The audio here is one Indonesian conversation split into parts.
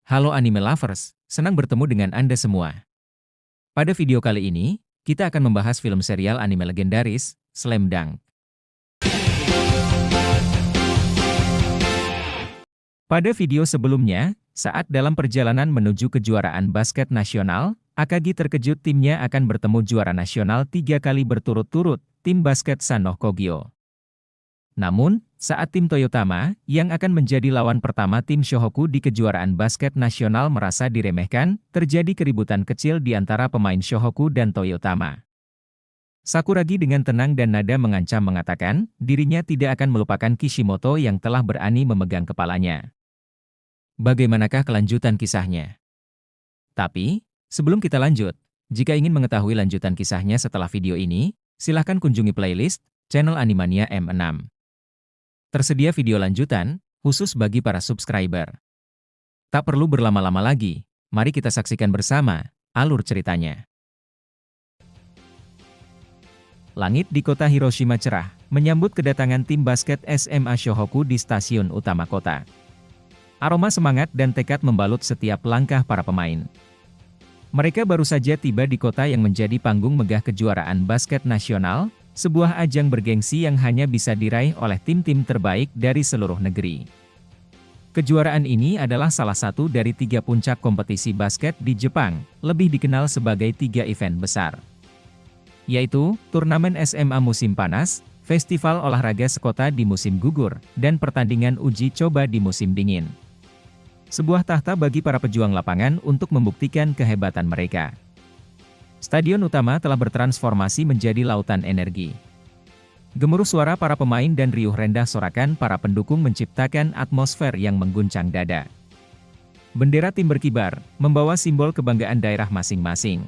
Halo anime lovers, senang bertemu dengan Anda semua. Pada video kali ini, kita akan membahas film serial anime legendaris, Slam Dunk. Pada video sebelumnya, saat dalam perjalanan menuju kejuaraan basket nasional, Akagi terkejut timnya akan bertemu juara nasional 3 kali berturut-turut, tim basket Sanoh Kogyo. Namun, saat tim Toyotama, yang akan menjadi lawan pertama tim Shohoku di kejuaraan basket nasional merasa diremehkan, terjadi keributan kecil di antara pemain Shohoku dan Toyotama. Sakuragi dengan tenang dan nada mengancam mengatakan, dirinya tidak akan melupakan Kishimoto yang telah berani memegang kepalanya. Bagaimanakah kelanjutan kisahnya? Tapi, sebelum kita lanjut, jika ingin mengetahui lanjutan kisahnya setelah video ini, silahkan kunjungi playlist channel Animania M6. Tersedia video lanjutan, khusus bagi para subscriber. Tak perlu berlama-lama lagi, mari kita saksikan bersama alur ceritanya. Langit di kota Hiroshima cerah, menyambut kedatangan tim basket SMA Shohoku di stasiun utama kota. Aroma semangat dan tekad membalut setiap langkah para pemain. Mereka baru saja tiba di kota yang menjadi panggung megah kejuaraan basket nasional, sebuah ajang bergengsi yang hanya bisa diraih oleh tim-tim terbaik dari seluruh negeri. Kejuaraan ini adalah salah satu dari 3 puncak kompetisi basket di Jepang, lebih dikenal sebagai 3 event besar. Yaitu, turnamen SMA musim panas, festival olahraga sekota di musim gugur, dan pertandingan uji coba di musim dingin. Sebuah tahta bagi para pejuang lapangan untuk membuktikan kehebatan mereka. Stadion utama telah bertransformasi menjadi lautan energi. Gemuruh suara para pemain dan riuh rendah sorakan para pendukung menciptakan atmosfer yang mengguncang dada. Bendera tim berkibar, membawa simbol kebanggaan daerah masing-masing.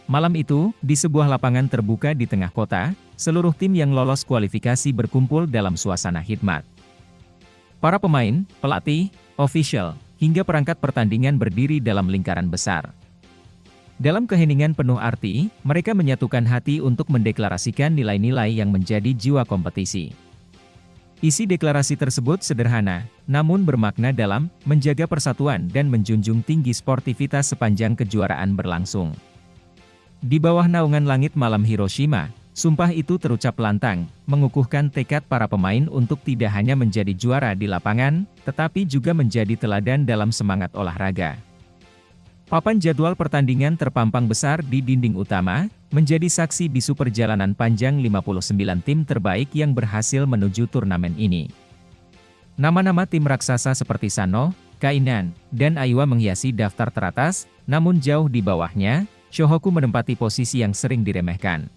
Malam itu, di sebuah lapangan terbuka di tengah kota, seluruh tim yang lolos kualifikasi berkumpul dalam suasana khidmat. Para pemain, pelatih, official, hingga perangkat pertandingan berdiri dalam lingkaran besar. Dalam keheningan penuh arti, mereka menyatukan hati untuk mendeklarasikan nilai-nilai yang menjadi jiwa kompetisi. Isi deklarasi tersebut sederhana, namun bermakna dalam menjaga persatuan dan menjunjung tinggi sportivitas sepanjang kejuaraan berlangsung. Di bawah naungan langit malam Hiroshima, sumpah itu terucap lantang, mengukuhkan tekad para pemain untuk tidak hanya menjadi juara di lapangan, tetapi juga menjadi teladan dalam semangat olahraga. Papan jadwal pertandingan terpampang besar di dinding utama, menjadi saksi bisu perjalanan panjang 59 tim terbaik yang berhasil menuju turnamen ini. Nama-nama tim raksasa seperti Sanoh, Kainan, dan Aiwa menghiasi daftar teratas, namun jauh di bawahnya, Shohoku menempati posisi yang sering diremehkan.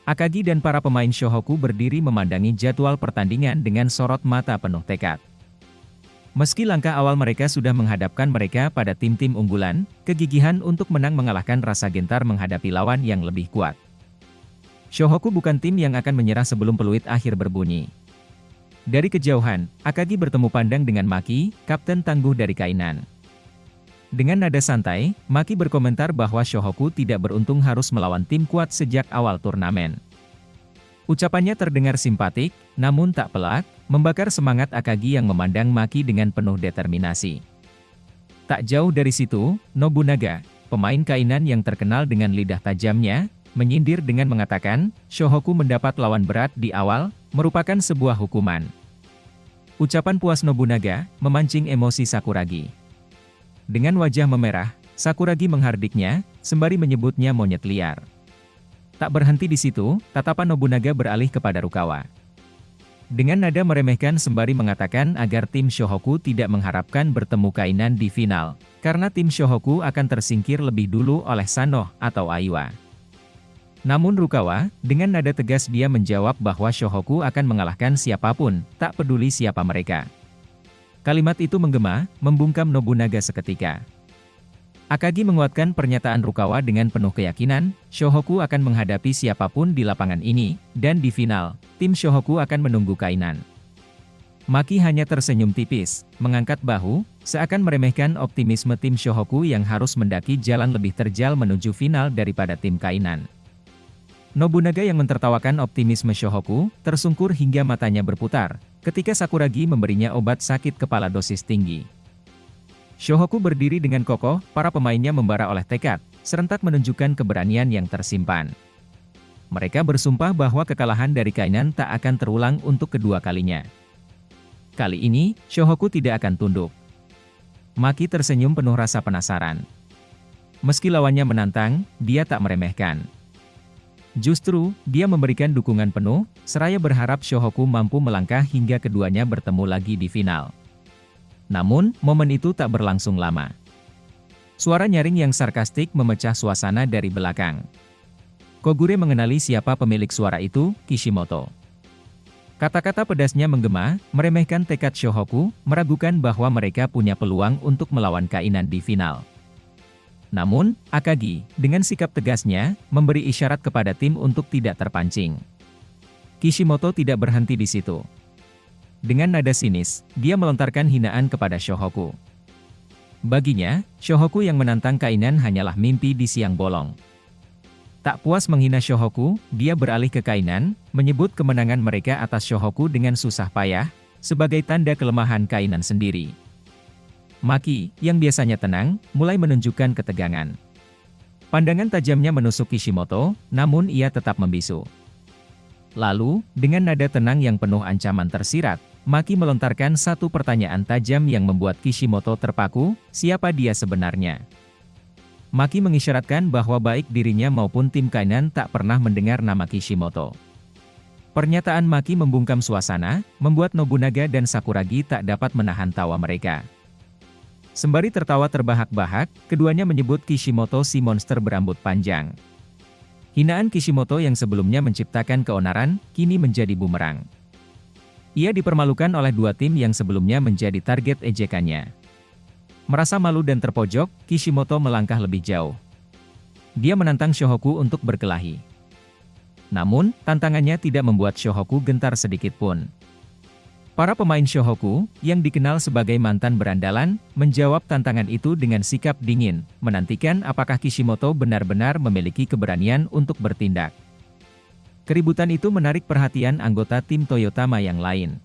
Akagi dan para pemain Shohoku berdiri memandangi jadwal pertandingan dengan sorot mata penuh tekad. Meski langkah awal mereka sudah menghadapkan mereka pada tim-tim unggulan, kegigihan untuk menang mengalahkan rasa gentar menghadapi lawan yang lebih kuat. Shohoku bukan tim yang akan menyerah sebelum peluit akhir berbunyi. Dari kejauhan, Akagi bertemu pandang dengan Maki, kapten tangguh dari Kainan. Dengan nada santai, Maki berkomentar bahwa Shohoku tidak beruntung harus melawan tim kuat sejak awal turnamen. Ucapannya terdengar simpatik, namun tak pelak, membakar semangat Akagi yang memandang Maki dengan penuh determinasi. Tak jauh dari situ, Nobunaga, pemain Kainan yang terkenal dengan lidah tajamnya, menyindir dengan mengatakan, Shohoku mendapat lawan berat di awal, merupakan sebuah hukuman. Ucapan puas Nobunaga, memancing emosi Sakuragi. Dengan wajah memerah, Sakuragi menghardiknya, sembari menyebutnya monyet liar. Tak berhenti di situ, tatapan Nobunaga beralih kepada Rukawa. Dengan nada meremehkan sembari mengatakan agar tim Shohoku tidak mengharapkan bertemu Kainan di final, karena tim Shohoku akan tersingkir lebih dulu oleh Sanoh atau Aiwa. Namun Rukawa, dengan nada tegas dia menjawab bahwa Shohoku akan mengalahkan siapapun, tak peduli siapa mereka. Kalimat itu menggema, membungkam Nobunaga seketika. Akagi menguatkan pernyataan Rukawa dengan penuh keyakinan, Shohoku akan menghadapi siapapun di lapangan ini, dan di final, tim Shohoku akan menunggu Kainan. Maki hanya tersenyum tipis, mengangkat bahu, seakan meremehkan optimisme tim Shohoku yang harus mendaki jalan lebih terjal menuju final daripada tim Kainan. Nobunaga yang mentertawakan optimisme Shohoku, tersungkur hingga matanya berputar, ketika Sakuragi memberinya obat sakit kepala dosis tinggi. Shohoku berdiri dengan kokoh, para pemainnya membara oleh tekad, serentak menunjukkan keberanian yang tersimpan. Mereka bersumpah bahwa kekalahan dari Kainan tak akan terulang untuk kedua kalinya. Kali ini, Shohoku tidak akan tunduk. Maki tersenyum penuh rasa penasaran. Meski lawannya menantang, dia tak meremehkan. Justru, dia memberikan dukungan penuh, seraya berharap Shohoku mampu melangkah hingga keduanya bertemu lagi di final. Namun, momen itu tak berlangsung lama. Suara nyaring yang sarkastik memecah suasana dari belakang. Kogure mengenali siapa pemilik suara itu, Kishimoto. Kata-kata pedasnya menggema, meremehkan tekad Shohoku, meragukan bahwa mereka punya peluang untuk melawan Kainan di final. Namun, Akagi, dengan sikap tegasnya, memberi isyarat kepada tim untuk tidak terpancing. Kishimoto tidak berhenti di situ. Dengan nada sinis, dia melontarkan hinaan kepada Shohoku. Baginya, Shohoku yang menantang Kainan hanyalah mimpi di siang bolong. Tak puas menghina Shohoku, dia beralih ke Kainan, menyebut kemenangan mereka atas Shohoku dengan susah payah, sebagai tanda kelemahan Kainan sendiri. Maki, yang biasanya tenang, mulai menunjukkan ketegangan. Pandangan tajamnya menusuk Kishimoto, namun ia tetap membisu. Lalu, dengan nada tenang yang penuh ancaman tersirat, Maki melontarkan satu pertanyaan tajam yang membuat Kishimoto terpaku, siapa dia sebenarnya? Maki mengisyaratkan bahwa baik dirinya maupun tim Kainan tak pernah mendengar nama Kishimoto. Pernyataan Maki membungkam suasana, membuat Nobunaga dan Sakuragi tak dapat menahan tawa mereka. Sembari tertawa terbahak-bahak, keduanya menyebut Kishimoto si monster berambut panjang. Hinaan Kishimoto yang sebelumnya menciptakan keonaran, kini menjadi bumerang. Ia dipermalukan oleh dua tim yang sebelumnya menjadi target ejekannya. Merasa malu dan terpojok, Kishimoto melangkah lebih jauh. Dia menantang Shohoku untuk berkelahi. Namun, tantangannya tidak membuat Shohoku gentar sedikit pun. Para pemain Shohoku, yang dikenal sebagai mantan berandalan, menjawab tantangan itu dengan sikap dingin, menantikan apakah Kishimoto benar-benar memiliki keberanian untuk bertindak. Keributan itu menarik perhatian anggota tim Toyotama yang lain.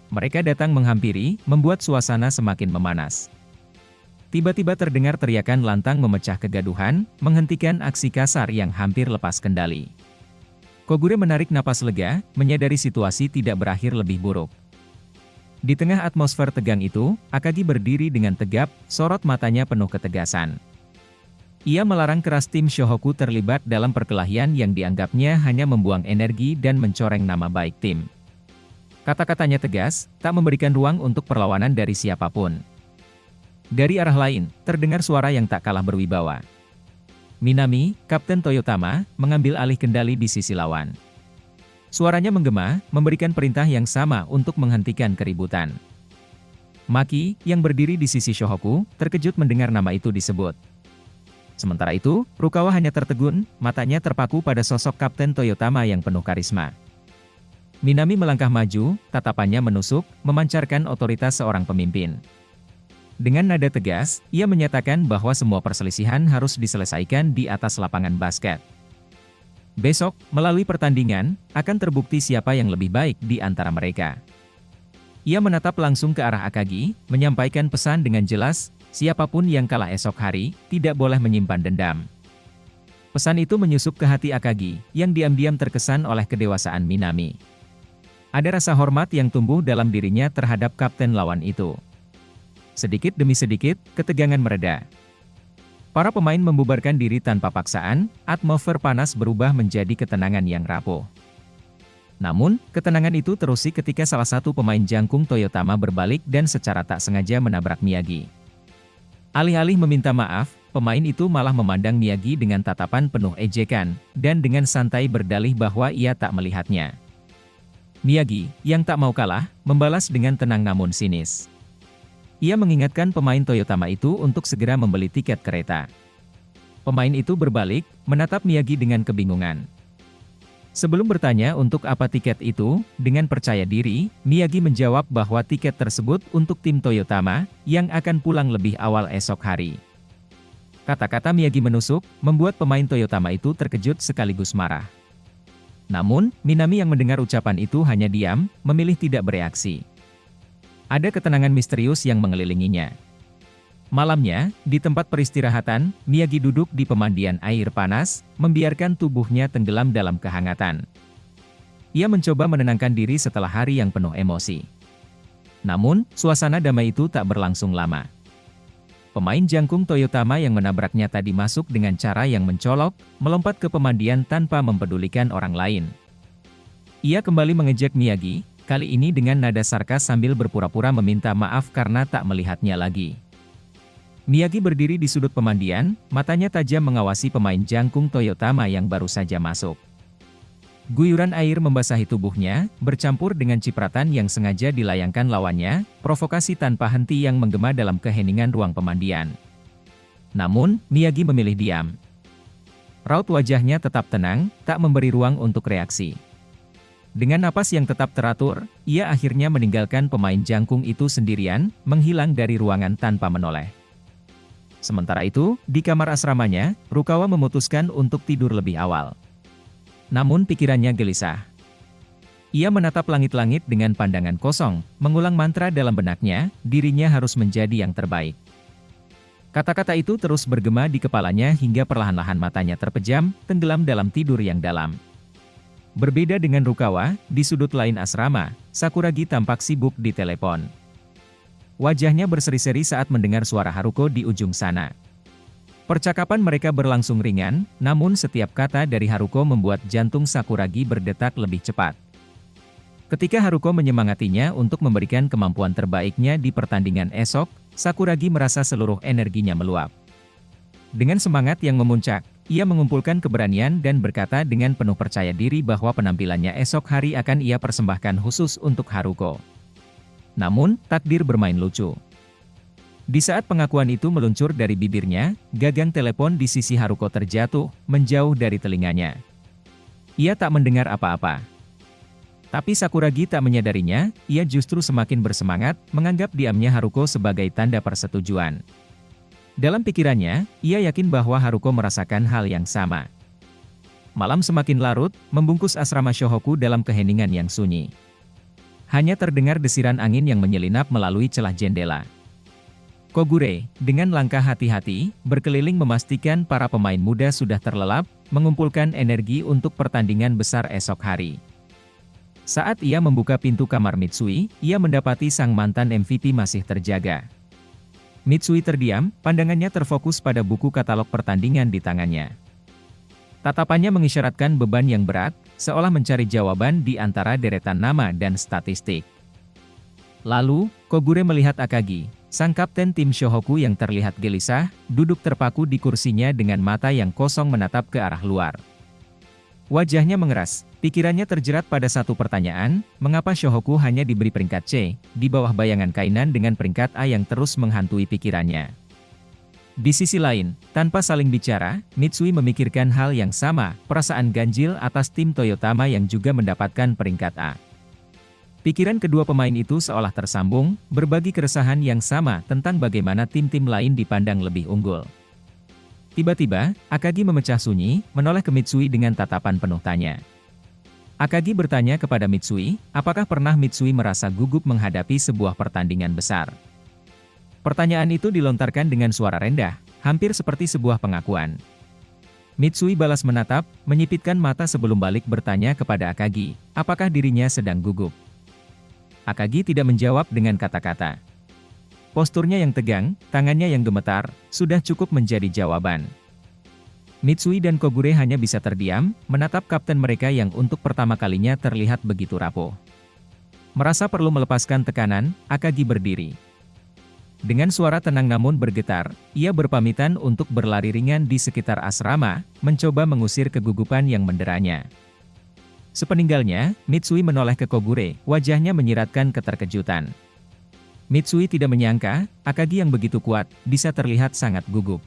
Mereka datang menghampiri, membuat suasana semakin memanas. Tiba-tiba terdengar teriakan lantang memecah kegaduhan, menghentikan aksi kasar yang hampir lepas kendali. Kogure menarik napas lega, menyadari situasi tidak berakhir lebih buruk. Di tengah atmosfer tegang itu, Akagi berdiri dengan tegap, sorot matanya penuh ketegasan. Ia melarang keras tim Shohoku terlibat dalam perkelahian yang dianggapnya hanya membuang energi dan mencoreng nama baik tim. Kata-katanya tegas, tak memberikan ruang untuk perlawanan dari siapapun. Dari arah lain, terdengar suara yang tak kalah berwibawa. Minami, Kapten Toyotama, mengambil alih kendali di sisi lawan. Suaranya menggema, memberikan perintah yang sama untuk menghentikan keributan. Maki, yang berdiri di sisi Shohoku, terkejut mendengar nama itu disebut. Sementara itu, Rukawa hanya tertegun, matanya terpaku pada sosok Kapten Toyotama yang penuh karisma. Minami melangkah maju, tatapannya menusuk, memancarkan otoritas seorang pemimpin. Dengan nada tegas, ia menyatakan bahwa semua perselisihan harus diselesaikan di atas lapangan basket. Besok, melalui pertandingan, akan terbukti siapa yang lebih baik di antara mereka. Ia menatap langsung ke arah Akagi, menyampaikan pesan dengan jelas, siapapun yang kalah esok hari, tidak boleh menyimpan dendam. Pesan itu menyusup ke hati Akagi, yang diam-diam terkesan oleh kedewasaan Minami. Ada rasa hormat yang tumbuh dalam dirinya terhadap kapten lawan itu. Sedikit demi sedikit, ketegangan mereda. Para pemain membubarkan diri tanpa paksaan, atmosfer panas berubah menjadi ketenangan yang rapuh. Namun, ketenangan itu terusik ketika salah satu pemain jangkung Toyotama berbalik dan secara tak sengaja menabrak Miyagi. Alih-alih meminta maaf, pemain itu malah memandang Miyagi dengan tatapan penuh ejekan, dan dengan santai berdalih bahwa ia tak melihatnya. Miyagi, yang tak mau kalah, membalas dengan tenang namun sinis. Ia mengingatkan pemain Toyotama itu untuk segera membeli tiket kereta. Pemain itu berbalik, menatap Miyagi dengan kebingungan. Sebelum bertanya untuk apa tiket itu, dengan percaya diri, Miyagi menjawab bahwa tiket tersebut untuk tim Toyotama, yang akan pulang lebih awal esok hari. Kata-kata Miyagi menusuk, membuat pemain Toyotama itu terkejut sekaligus marah. Namun, Minami yang mendengar ucapan itu hanya diam, memilih tidak bereaksi. Ada ketenangan misterius yang mengelilinginya. Malamnya, di tempat peristirahatan, Miyagi duduk di pemandian air panas, membiarkan tubuhnya tenggelam dalam kehangatan. Ia mencoba menenangkan diri setelah hari yang penuh emosi. Namun, suasana damai itu tak berlangsung lama. Pemain jangkung Toyotama yang menabraknya tadi masuk dengan cara yang mencolok, melompat ke pemandian tanpa mempedulikan orang lain. Ia kembali mengejek Miyagi, kali ini dengan nada sarkas sambil berpura-pura meminta maaf karena tak melihatnya lagi. Miyagi berdiri di sudut pemandian, matanya tajam mengawasi pemain jangkung Toyotama yang baru saja masuk. Guyuran air membasahi tubuhnya, bercampur dengan cipratan yang sengaja dilayangkan lawannya, provokasi tanpa henti yang menggema dalam keheningan ruang pemandian. Namun, Miyagi memilih diam. Raut wajahnya tetap tenang, tak memberi ruang untuk reaksi. Dengan napas yang tetap teratur, ia akhirnya meninggalkan pemain jangkung itu sendirian, menghilang dari ruangan tanpa menoleh. Sementara itu, di kamar asramanya, Rukawa memutuskan untuk tidur lebih awal. Namun pikirannya gelisah. Ia menatap langit-langit dengan pandangan kosong, mengulang mantra dalam benaknya, dirinya harus menjadi yang terbaik. Kata-kata itu terus bergema di kepalanya hingga perlahan-lahan matanya terpejam, tenggelam dalam tidur yang dalam. Berbeda dengan Rukawa, di sudut lain asrama, Sakuragi tampak sibuk di telepon. Wajahnya berseri-seri saat mendengar suara Haruko di ujung sana. Percakapan mereka berlangsung ringan, namun setiap kata dari Haruko membuat jantung Sakuragi berdetak lebih cepat. Ketika Haruko menyemangatinya untuk memberikan kemampuan terbaiknya di pertandingan esok, Sakuragi merasa seluruh energinya meluap. Dengan semangat yang memuncak, ia mengumpulkan keberanian dan berkata dengan penuh percaya diri bahwa penampilannya esok hari akan ia persembahkan khusus untuk Haruko. Namun, takdir bermain lucu. Di saat pengakuan itu meluncur dari bibirnya, gagang telepon di sisi Haruko terjatuh, menjauh dari telinganya. Ia tak mendengar apa-apa. Tapi Sakuragi tak menyadarinya, ia justru semakin bersemangat, menganggap diamnya Haruko sebagai tanda persetujuan. Dalam pikirannya, ia yakin bahwa Haruko merasakan hal yang sama. Malam semakin larut, membungkus asrama Shohoku dalam keheningan yang sunyi. Hanya terdengar desiran angin yang menyelinap melalui celah jendela. Kogure, dengan langkah hati-hati, berkeliling memastikan para pemain muda sudah terlelap, mengumpulkan energi untuk pertandingan besar esok hari. Saat ia membuka pintu kamar Mitsui, ia mendapati sang mantan MVP masih terjaga. Mitsui terdiam, pandangannya terfokus pada buku katalog pertandingan di tangannya. Tatapannya mengisyaratkan beban yang berat, seolah mencari jawaban di antara deretan nama dan statistik. Lalu, Kogure melihat Akagi, sang kapten tim Shohoku yang terlihat gelisah, duduk terpaku di kursinya dengan mata yang kosong menatap ke arah luar. Wajahnya mengeras, pikirannya terjerat pada satu pertanyaan, mengapa Shohoku hanya diberi peringkat C, di bawah bayangan Kainan dengan peringkat A yang terus menghantui pikirannya. Di sisi lain, tanpa saling bicara, Mitsui memikirkan hal yang sama, perasaan ganjil atas tim Toyotama yang juga mendapatkan peringkat A. Pikiran kedua pemain itu seolah tersambung, berbagi keresahan yang sama tentang bagaimana tim-tim lain dipandang lebih unggul. Tiba-tiba, Akagi memecah sunyi, menoleh ke Mitsui dengan tatapan penuh tanya. Akagi bertanya kepada Mitsui, apakah pernah Mitsui merasa gugup menghadapi sebuah pertandingan besar? Pertanyaan itu dilontarkan dengan suara rendah, hampir seperti sebuah pengakuan. Mitsui balas menatap, menyipitkan mata sebelum balik bertanya kepada Akagi, apakah dirinya sedang gugup? Akagi tidak menjawab dengan kata-kata. Posturnya yang tegang, tangannya yang gemetar, sudah cukup menjadi jawaban. Mitsui dan Kogure hanya bisa terdiam, menatap kapten mereka yang untuk pertama kalinya terlihat begitu rapuh. Merasa perlu melepaskan tekanan, Akagi berdiri. Dengan suara tenang namun bergetar, ia berpamitan untuk berlari ringan di sekitar asrama, mencoba mengusir kegugupan yang menderanya. Sepeninggalnya, Mitsui menoleh ke Kogure, wajahnya menyiratkan keterkejutan. Mitsui tidak menyangka, Akagi yang begitu kuat, bisa terlihat sangat gugup.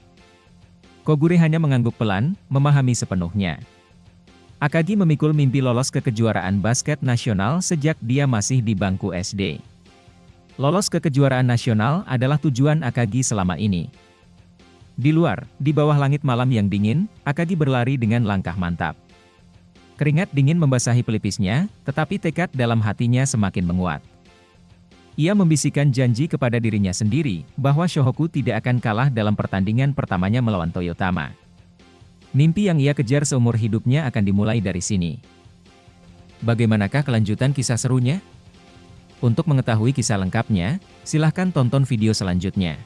Kogure hanya mengangguk pelan, memahami sepenuhnya. Akagi memikul mimpi lolos ke kejuaraan basket nasional sejak dia masih di bangku SD. Lolos ke kejuaraan nasional adalah tujuan Akagi selama ini. Di luar, di bawah langit malam yang dingin, Akagi berlari dengan langkah mantap. Keringat dingin membasahi pelipisnya, tetapi tekad dalam hatinya semakin menguat. Ia membisikkan janji kepada dirinya sendiri, bahwa Shohoku tidak akan kalah dalam pertandingan pertamanya melawan Toyotama. Mimpi yang ia kejar seumur hidupnya akan dimulai dari sini. Bagaimanakah kelanjutan kisah serunya? Untuk mengetahui kisah lengkapnya, silahkan tonton video selanjutnya.